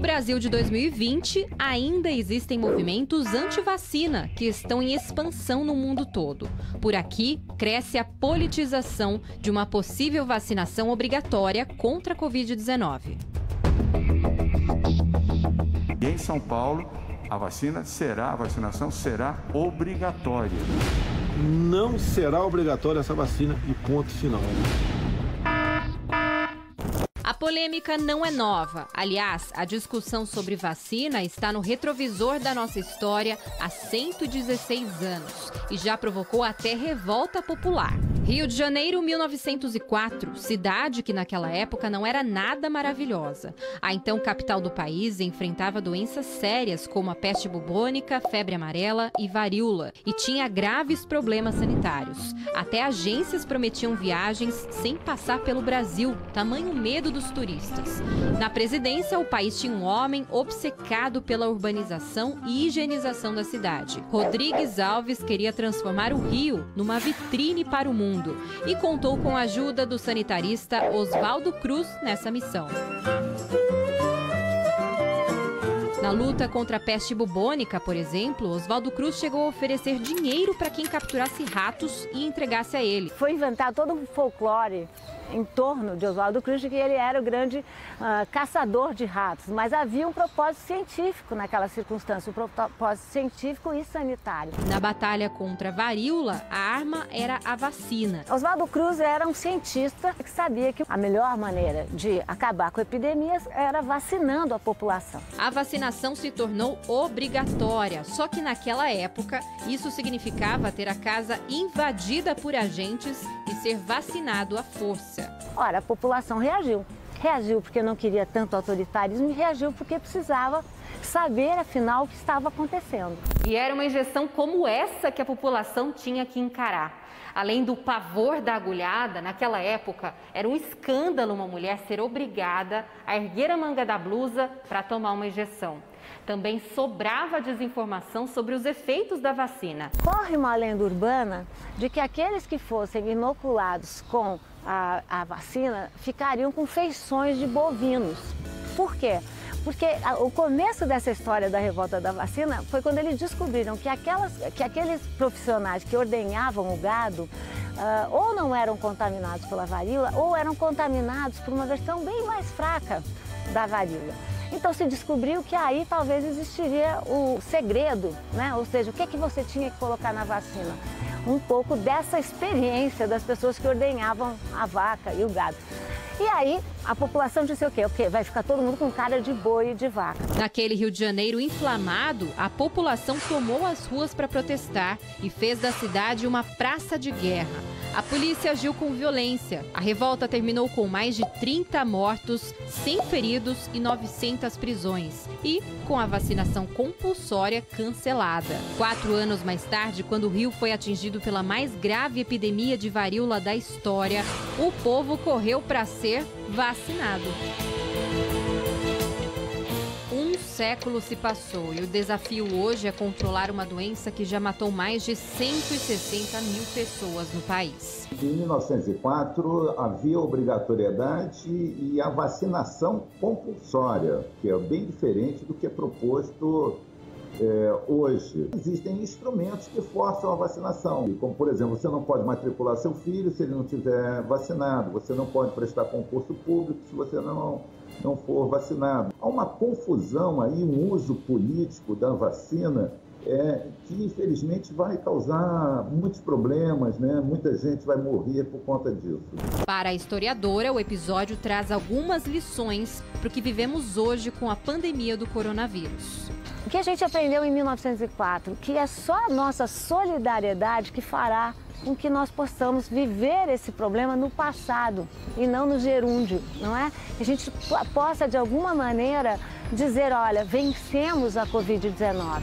Brasil de 2020, ainda existem movimentos anti-vacina que estão em expansão no mundo todo. Por aqui, cresce a politização de uma possível vacinação obrigatória contra a Covid-19. E em São Paulo, a vacinação será obrigatória. Não será obrigatória essa vacina e ponto final. A polêmica não é nova. Aliás, a discussão sobre vacina está no retrovisor da nossa história há 116 anos e já provocou até revolta popular. Rio de Janeiro, 1904, cidade que naquela época não era nada maravilhosa. A então capital do país enfrentava doenças sérias como a peste bubônica, febre amarela e varíola e tinha graves problemas sanitários. Até agências prometiam viagens sem passar pelo Brasil, tamanho medo dos turistas. Na presidência, o país tinha um homem obcecado pela urbanização e higienização da cidade. Rodrigues Alves queria transformar o Rio numa vitrine para o mundo e contou com a ajuda do sanitarista Oswaldo Cruz nessa missão. Na luta contra a peste bubônica, por exemplo, Oswaldo Cruz chegou a oferecer dinheiro para quem capturasse ratos e entregasse a ele. Foi inventado todo um folclore em torno de Oswaldo Cruz, de que ele era o grande caçador de ratos, mas havia um propósito científico naquela circunstância, um propósito científico e sanitário. Na batalha contra a varíola, a arma era a vacina. Oswaldo Cruz era um cientista que sabia que a melhor maneira de acabar com epidemias era vacinando a população. A vacinação se tornou obrigatória, só que naquela época isso significava ter a casa invadida por agentes e ser vacinado à força. Ora, a população reagiu. Reagiu porque não queria tanto autoritarismo e reagiu porque precisava saber, afinal, o que estava acontecendo. E era uma injeção como essa que a população tinha que encarar. Além do pavor da agulhada, naquela época, era um escândalo uma mulher ser obrigada a erguer a manga da blusa para tomar uma injeção. Também sobrava desinformação sobre os efeitos da vacina. Corre uma lenda urbana de que aqueles que fossem inoculados com a vacina ficariam com feições de bovinos. Por quê? Porque o começo dessa história da revolta da vacina foi quando eles descobriram que aqueles profissionais que ordenhavam o gado ou não eram contaminados pela varíola ou eram contaminados por uma versão bem mais fraca da varíola. Então se descobriu que aí talvez existiria o segredo, né? Ou seja, o que é que você tinha que colocar na vacina? Um pouco dessa experiência das pessoas que ordenhavam a vaca e o gado. E aí, a população disse o quê? Vai ficar todo mundo com cara de boi e de vaca. Naquele Rio de Janeiro inflamado, a população tomou as ruas para protestar e fez da cidade uma praça de guerra. A polícia agiu com violência. A revolta terminou com mais de 30 mortos, 100 feridos e 900 prisões. E com a vacinação compulsória cancelada. 4 anos mais tarde, quando o Rio foi atingido pela mais grave epidemia de varíola da história, o povo correu para ser vacinado. Um século se passou e o desafio hoje é controlar uma doença que já matou mais de 160 mil pessoas no país. Em 1904 havia obrigatoriedade e a vacinação compulsória, que é bem diferente do que é proposto hoje. Existem instrumentos que forçam a vacinação, como por exemplo, você não pode matricular seu filho se ele não estiver vacinado, você não pode prestar concurso público se você não for vacinado. Há uma confusão aí, um uso político da vacina que infelizmente vai causar muitos problemas, né? Muita gente vai morrer por conta disso. Para a historiadora, o episódio traz algumas lições para o que vivemos hoje com a pandemia do coronavírus. O que a gente aprendeu em 1904? Que é só a nossa solidariedade que fará com que nós possamos viver esse problema no passado e não no gerúndio, não é? Que a gente possa, de alguma maneira, dizer, olha, vencemos a Covid-19.